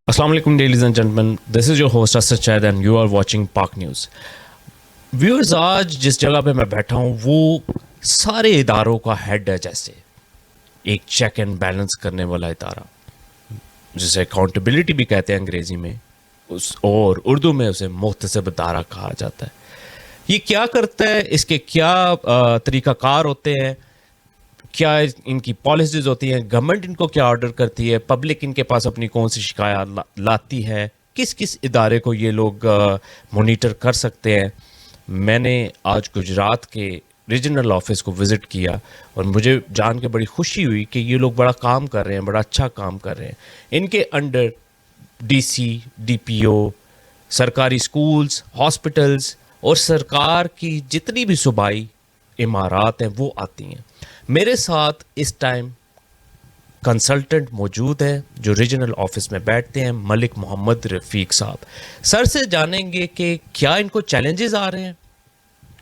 Assalamu alaikum, ladies and gentlemen. This is your host Asad Chaid and you are watching Pak News. Viewers, आज जिस जगह पे मैं बैठा हूँ वो सारे इदारों का हेड है, जैसे एक चेक एंड बैलेंस करने वाला इदारा, जिसे अकाउंटेबिलिटी भी कहते हैं अंग्रेजी में, और उर्दू में उसे मुख्तसब इदारा कहा जाता है. ये क्या करता है, इसके क्या तरीक़ाकार होते हैं, क्या इनकी पॉलिसीज होती हैं, गवर्नमेंट इनको क्या ऑर्डर करती है, पब्लिक इनके पास अपनी कौन सी शिकायत लाती है, किस किस इदारे को ये लोग मॉनिटर कर सकते हैं. मैंने आज गुजरात के रीजनल ऑफिस को विज़िट किया और मुझे जान के बड़ी खुशी हुई कि ये लोग बड़ा काम कर रहे हैं, बड़ा अच्छा काम कर रहे हैं. इनके अंडर डीसी, डीपीओ, सरकारी स्कूल्स, हॉस्पिटल्स और सरकार की जितनी भी सूबाई इमारत हैं वो आती हैं. मेरे साथ इस टाइम कंसल्टेंट मौजूद है जो रीजनल ऑफिस में बैठते हैं, मलिक मोहम्मद रफ़ीक साहब. सर से जानेंगे कि क्या इनको चैलेंजेस आ रहे हैं,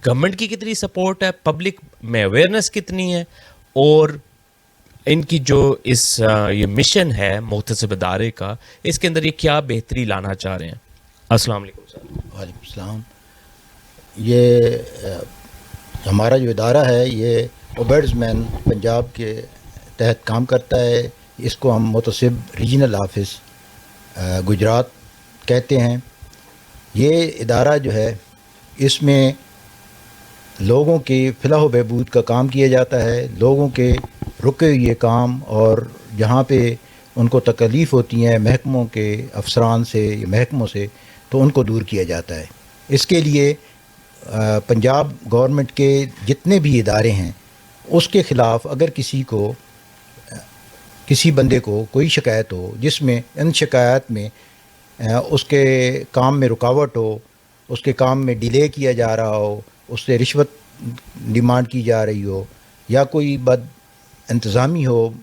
गवर्नमेंट की कितनी सपोर्ट है, पब्लिक में अवेयरनेस कितनी है, और इनकी जो ये मिशन है मुख्तसब इदारे का, इसके अंदर ये क्या बेहतरी लाना चाह रहे हैं. अस्सलाम वालेकुम सर. वालेकुम सलाम. ये हमारा जो इदारा है ये ओबेड्समैन पंजाब के तहत काम करता है. इसको हम मुतसिब रीजनल ऑफिस गुजरात कहते हैं. ये इदारा जो है इसमें लोगों की फलाह व बहबूद का काम किया जाता है. लोगों के रुके हुए काम और जहाँ पे उनको तकलीफ़ होती हैं महकमों के अफसरान से, महकमों से, तो उनको दूर किया जाता है. इसके लिए पंजाब गवर्नमेंट के जितने भी इदारे हैं उसके ख़िलाफ़ अगर किसी बंदे को कोई शिकायत हो जिसमें इन शिकायत में उसके काम में रुकावट हो, उसके काम में डिले किया जा रहा हो, उससे रिश्वत डिमांड की जा रही हो, या कोई बद इंतज़ामी हो,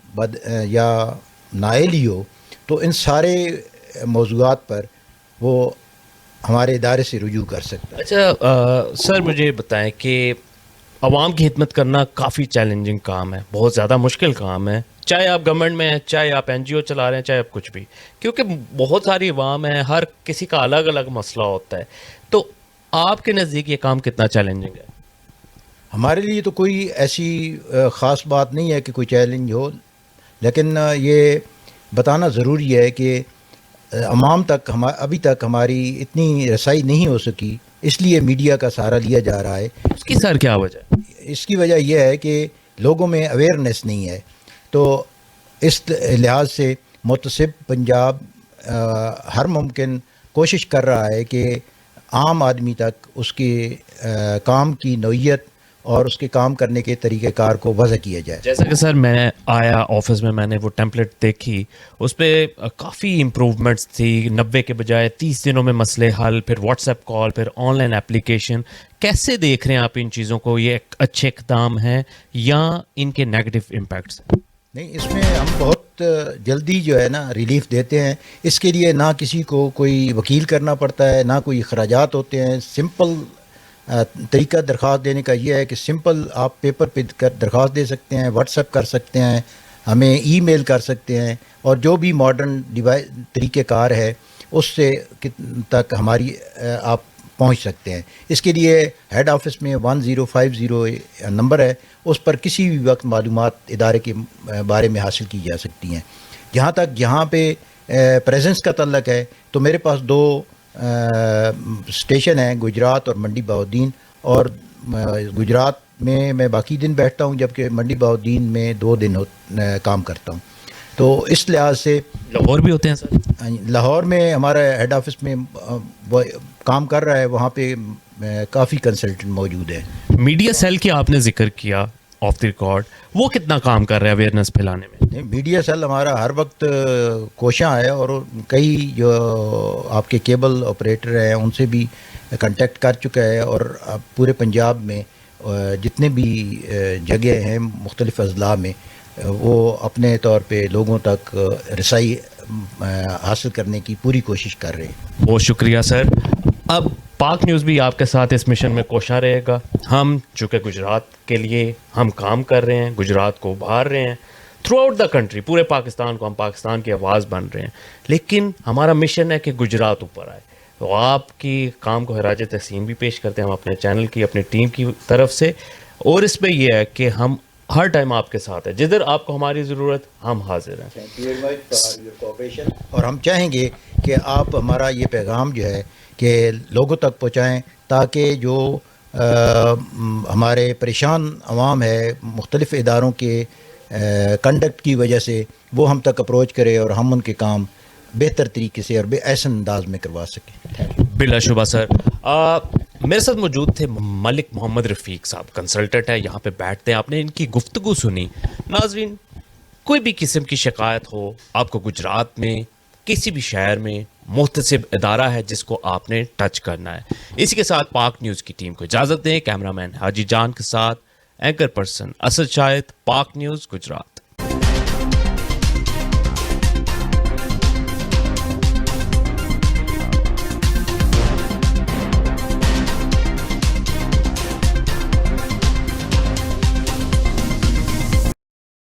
या नाअहली हो, तो इन सारे मौज़ूआत पर वो हमारे इदारे से रुजू कर सकता है. अच्छा सर, मुझे बताएं कि अवाम की खिदमत करना काफ़ी चैलेंजिंग काम है, बहुत ज़्यादा मुश्किल काम है, चाहे आप गवर्नमेंट में हैं, चाहे आप एनजीओ चला रहे हैं, चाहे आप कुछ भी, क्योंकि बहुत सारी अवाम है, हर किसी का अलग अलग मसला होता है. तो आपके नज़दीक ये काम कितना चैलेंजिंग है? हमारे लिए तो कोई ऐसी ख़ास बात नहीं है कि कोई चैलेंज हो, लेकिन ये बताना ज़रूरी है कि अवाम तक अभी तक हमारी इतनी रसाई नहीं हो सकी, इसलिए मीडिया का सहारा लिया जा रहा है. उसकी सर क्या वजह? इसकी वजह यह है कि लोगों में अवेयरनेस नहीं है. तो इस लिहाज से मुतसिब पंजाब हर मुमकिन कोशिश कर रहा है कि आम आदमी तक उसके काम की नौइयत और उसके काम करने के तरीक़ेकार को वज़ह किया जाए. जैसा कि सर मैं आया ऑफिस में, मैंने वो टेम्पलेट देखी, उस पर काफ़ी इम्प्रूवमेंट्स थी. 90 के बजाय 30 दिनों में मसले हल, फिर व्हाट्सएप कॉल, फिर ऑनलाइन एप्लीकेशन. कैसे देख रहे हैं आप इन चीज़ों को? ये अच्छे इक़दाम हैं या इनके नेगेटिव इम्पैक्ट्स? नहीं, इसमें हम बहुत जल्दी जो है ना रिलीफ देते हैं. इसके लिए ना किसी को कोई वकील करना पड़ता है, ना कोई अखराजात होते हैं. सिंपल तरीका दरख्वास्त देने का ये है कि सिंपल आप पेपर पे दरख्वास्त दे सकते हैं, व्हाट्सएप कर सकते हैं, हमें ईमेल कर सकते हैं, और जो भी मॉडर्न तरीक़ेकार है उससे तक हमारी आप पहुंच सकते हैं. इसके लिए हेड ऑफिस में 1050 नंबर है, उस पर किसी भी वक्त मालूमात इदारे के बारे में हासिल की जा सकती हैं. जहाँ पे प्रेजेंस का तल्लक है तो मेरे पास 2 स्टेशन हैं, गुजरात और मंडी बहाउद्दीन. और गुजरात में मैं बाकी दिन बैठता हूँ, जबकि मंडी बहाउद्दीन में 2 दिन काम करता हूँ. तो इस लिहाज से लाहौर भी होते हैं सर? लाहौर में हमारा हेड ऑफिस में काम कर रहा है, वहाँ पे काफ़ी कंसल्टेंट मौजूद है. मीडिया सेल की आपने जिक्र किया ऑफ द रिकॉर्ड, वो कितना काम कर रहा है अवेयरनेस फैलाने में? मीडिया सेल हमारा हर वक्त कोशां है, और कई जो आपके केबल ऑपरेटर हैं उनसे भी कांटेक्ट कर चुका है, और पूरे पंजाब में जितने भी जगह हैं मुख्तलिफ अजला में, वो अपने तौर पे लोगों तक रसाई हासिल करने की पूरी कोशिश कर रहे हैं. बहुत शुक्रिया सर. अब पाक न्यूज़ भी आपके साथ इस मिशन में कोशा रहेगा. हम चूँकि गुजरात के लिए हम काम कर रहे हैं, गुजरात को उभार रहे हैं, تھرو آؤٹ دا کنٹری، پورے پاکستان کو ہم پاکستان کی آواز بن رہے ہیں، لیکن ہمارا مشن ہے کہ گجرات اوپر آئے. تو آپ کی کام کو خراج تحسین بھی پیش کرتے ہیں ہم اپنے چینل کی، اپنی ٹیم کی طرف سے. اور اس پہ یہ ہے کہ ہم ہر ٹائم آپ کے ساتھ ہیں، جدھر آپ کو ہماری ضرورت ہم حاضر ہیں. Thank you very much for your cooperation. اور ہم چاہیں گے کہ آپ ہمارا یہ پیغام جو ہے کہ لوگوں تک پہنچائیں، تاکہ جو ہمارے پریشان عوام ہے مختلف اداروں کے کنڈکٹ کی وجہ سے، وہ ہم تک اپروچ کرے اور ہم ان کے کام بہتر طریقے سے اور احسن انداز میں کروا سکیں. بلا شبہ سر. میرے ساتھ موجود تھے ملک محمد رفیق صاحب، کنسلٹنٹ ہے، یہاں پہ بیٹھتے ہیں. آپ نے ان کی گفتگو سنی. ناظرین، کوئی بھی قسم کی شکایت ہو، آپ کو گجرات میں کسی بھی شہر میں محتسب ادارہ ہے جس کو آپ نے ٹچ کرنا ہے. اسی کے ساتھ پاک نیوز کی ٹیم کو اجازت دیں. کیمرہ مین حاجی جان کے ساتھ اینکر پرسن اسد شاہد، پاک نیوز گجرات.